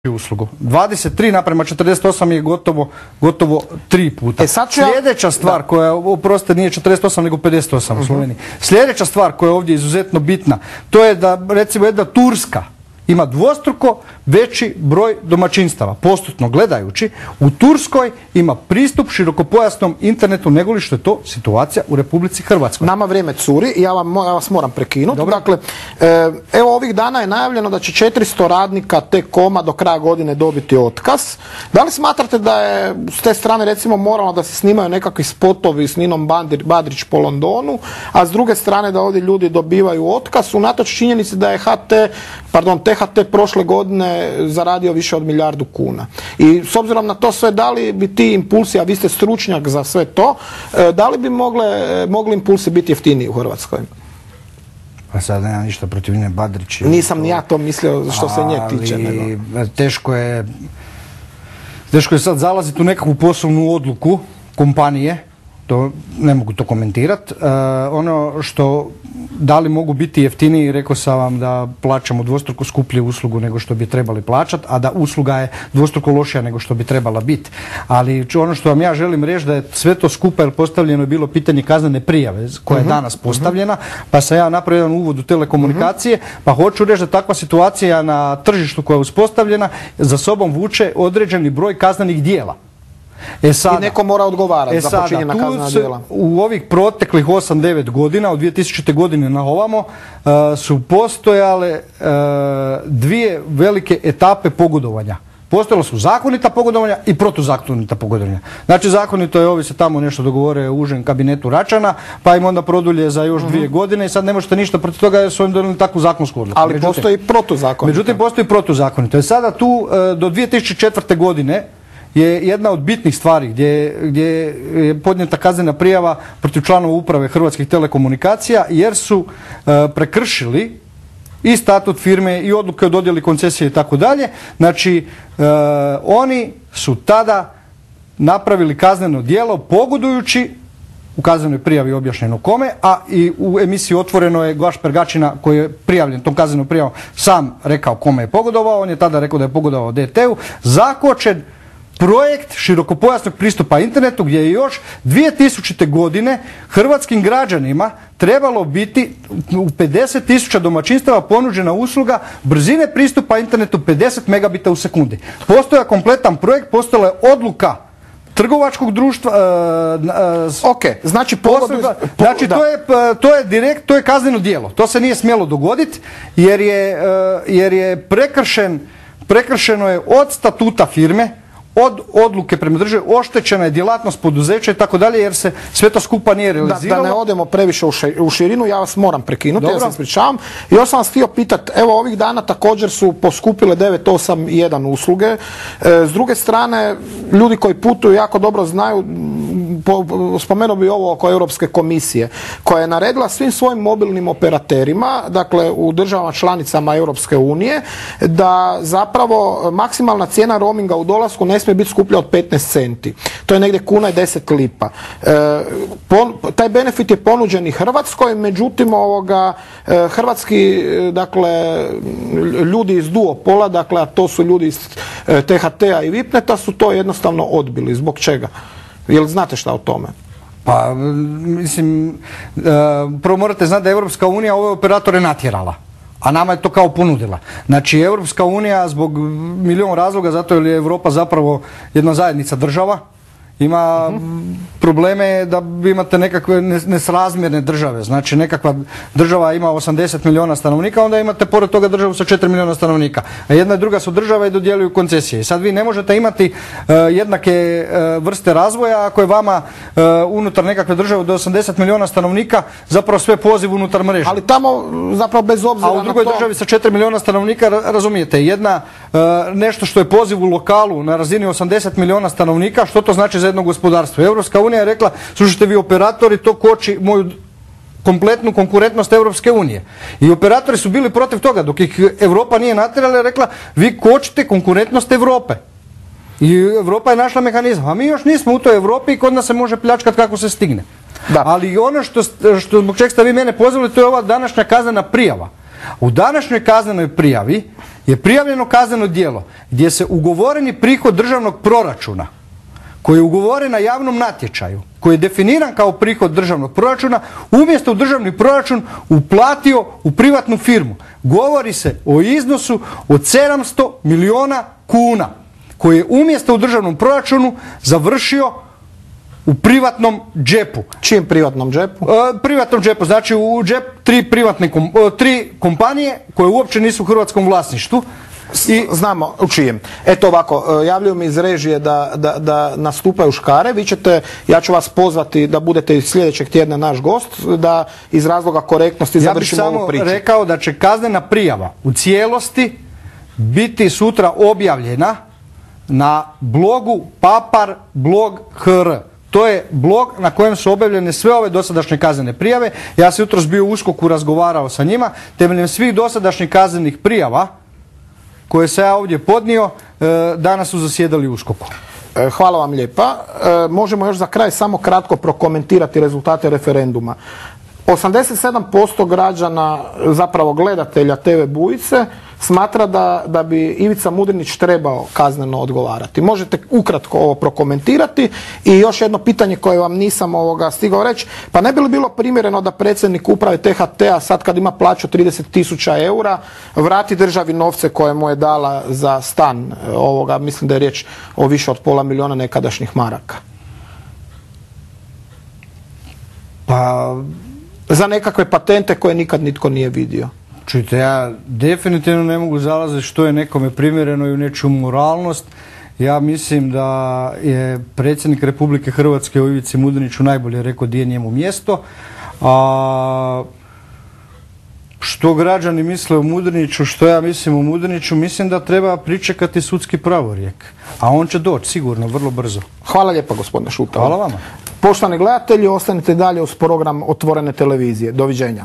uslugu. 23:48 je gotovo 3 puta. Sljedeća stvar koja, oprostite, nije 48 nego 58 u Sloveniji. Sljedeća stvar koja je ovdje izuzetno bitna, to je da recimo jedna Turska ima dvostruko veći broj domaćinstava. Postotno gledajući, u Turskoj ima pristup širokopojasnom internetu nego li što je to situacija u Republici Hrvatskoj. Nama vrijeme curi i ja vas moram prekinuti. Dakle, evo ovih dana je najavljeno da će 400 radnika T-Coma do kraja godine dobiti otkaz. Da li smatrate da je s te strane recimo moralno da se snimaju nekakvi spotovi s Ninom Badrić po Londonu, a s druge strane da ovdje ljudi dobivaju otkaz unatoč činjenici da je THT prošle godine zaradio više od 1 milijardu kuna. I s obzirom na to sve, da li bi ti impulsi, a vi ste stručnjak za sve to, da li bi mogli impulsi biti jeftiniji u Hrvatskoj? Pa sad nema ništa protiv Nine Badrić. Nisam ni ja to mislio što se nje tiče. Teško je sad zalaziti u nekakvu poslovnu odluku kompanije, to ne mogu to komentirati. Ono što, da li mogu biti jeftiniji, rekao sam vam da plaćamo dvostruko skuplju uslugu nego što bi trebali plaćati, a da usluga je dvostruko lošija nego što bi trebala biti. Ali ono što vam ja želim reći da je sve to skupa, jer postavljeno je bilo pitanje kaznene prijave koja je danas postavljena, pa sam ja napravio jedan uvod u telekomunikacije, pa hoću reći da takva situacija na tržištu koja je uspostavljena za sobom vuče određeni broj kaznenih djela. I neko mora odgovarati za počinjena kaznena djela. U ovih proteklih 8-9 godina, od 2000. godine na ovamo, su postojale dvije velike etape pogodovanja. Postojala su zakonita pogodovanja i protuzakonita pogodovanja. Znači zakonito je, ovi se tamo nešto dogovore u užem kabinetu Račana, pa im onda produlje za još 2 godine i sad ne možete ništa protiv toga jer su im donijeli takvu zakonsku odluku. Ali postoji protuzakonito. Međutim, postoji protuzakonito. I sada tu do 2004. godine je jedna od bitnih stvari gdje je podnijeta kaznena prijava protiv članova uprave Hrvatskih telekomunikacija jer su prekršili i statut firme i odluke o dodjeli koncesije i tako dalje. Znači, oni su tada napravili kazneno djelo pogodujući, u kaznenoj prijavi objašnjeno kome, a i u emisiji Otvoreno je Gašper Gačina, koji je prijavljen tom kaznenom prijavom, sam rekao kome je pogodovao. On je tada rekao da je pogodovao DT-u. Zakočen projekt širokopojasnog pristupa internetu gdje je još 2000. godine hrvatskim građanima trebalo biti u 50.000 domaćinstava ponuđena usluga brzine pristupa internetu 50 megabita u sekundi. Postoja kompletan projekt, postojala je odluka trgovačkog društva. Znači to je kazneno djelo. To se nije smjelo dogoditi jer je prekršeno je od statuta firme, od odluke prema državi, oštećena je djelatnost poduzeća i tako dalje, jer se sve to skupa nije realiziralo. Da ne odemo previše u širinu, ja vas moram prekinuti, ja se ispričavam. I još sam vas htio pitati, evo ovih dana također su poskupile 981 usluge. S druge strane, ljudi koji putuju jako dobro znaju, spomenuo bi ovo oko Europske komisije, koja je naredila svim svojim mobilnim operaterima, dakle u državama članicama Europske unije, da zapravo maksimalna cijena roaminga u dolasku ne smije biti skuplja od 15 centi. To je negdje 1,10 lipa. Taj benefit je ponuđen i Hrvatskoj, međutim hrvatski ljudi iz duopola, dakle a to su ljudi iz THT-a i Vipneta, su to jednostavno odbili. Zbog čega? Jel znate šta o tome? Pa, mislim, prvo morate znati da je Europska unija ove operatore natjerala, a nama je to kao ponudila. Znači, Europska unija zbog milijun razloga, zato jer je Europa zapravo jedna zajednica država, ima probleme da vi imate nekakve nesrazmjerne države. Znači, nekakva država ima 80 milijuna stanovnika, onda imate pored toga državu sa 4 milijuna stanovnika. A jedna i druga su države i dodjeljuju koncesije. I sad vi ne možete imati jednake vrste razvoja ako je vama unutar nekakve države do 80 milijuna stanovnika zapravo sve poziv unutar mreže. Ali tamo zapravo bez obzira na to... A u drugoj državi sa 4 milijuna stanovnika, razumijete, nešto što je poziv u lokalu na razini 80 milijuna stanovnika, što to znači za jedno gospodarstvo? Europska unija je rekla, slušajte vi operatori, to koči moju kompletnu konkurentnost Europske unije. I operatori su bili protiv toga, dok ih Europa nije natjerala, rekla, vi kočite konkurentnost Europe. I Europa je našla mehanizam. A mi još nismo u toj Europi i kod nas se može pljačkati kako se stigne. Ali ono zbog čeg ste vi mene pozvali, to je ova današnja kaznena prijava. U današnjoj kaznenoj prijavi je prijavljeno kazneno djelo gdje se ugovoreni prihod državnog proračuna koji je ugovoren na javnom natječaju, koji je definiran kao prihod državnog proračuna, umjesto u državni proračun uplatio u privatnu firmu. Govori se o iznosu od 700 milijuna kuna koji je umjesto u državnom proračunu završio u privatnom džepu. Čijem privatnom džepu? Privatnom džepu, znači u džep tri kompanije koje uopće nisu u hrvatskom vlasništvu. I znamo u čijem. Eto ovako, javljaju mi iz režije da nastupaju škare. Ja ću vas pozvati da budete sljedećeg tjedna naš gost, da iz razloga korektnosti završimo ovu priču. Ja bih samo rekao da će kaznena prijava u cijelosti biti sutra objavljena na blogu papar.blog.hr. To je blog na kojem su objavljene sve ove dosadašnje kaznene prijave. Ja sam jutros bio u USKOK-u, razgovarao sa njima. Temeljem svih dosadašnjih kaznenih prijava koje sam ja ovdje podnio, danas su zasjedali u USKOK-u. Hvala vam lijepa. Možemo još za kraj samo kratko prokomentirati rezultate referenduma. 87% građana, zapravo gledatelja TV Bujice, smatra da bi Ivica Mudrinić trebao kazneno odgovarati. Možete ukratko ovo prokomentirati. I još jedno pitanje koje vam nisam stigao reći. Pa ne bi li bilo primjereno da predsjednik uprave THT-a sad kad ima plaću 30.000 eura vrati državi novce koje mu je dala za stan? Mislim da je riječ o više od pola milijuna nekadašnjih maraka. Pa za nekakve patente koje nikad nitko nije vidio. Čujte, ja definitivno ne mogu zalaziti što je nekome primjereno i u nečiju moralnost. Ja mislim da je predsjednik Republike Hrvatske u Ivici Mudriniću najbolje rekao gdje je njemu mjesto. A što građani misle o Mudriniću, što ja mislim o Mudriniću, mislim da treba pričekati sudski pravorijek. A on će doći sigurno, vrlo brzo. Hvala lijepa gospodine Šutalo. Hvala vama. Poštovani gledatelji, ostanite dalje uz program Otvorene televizije. Doviđenja.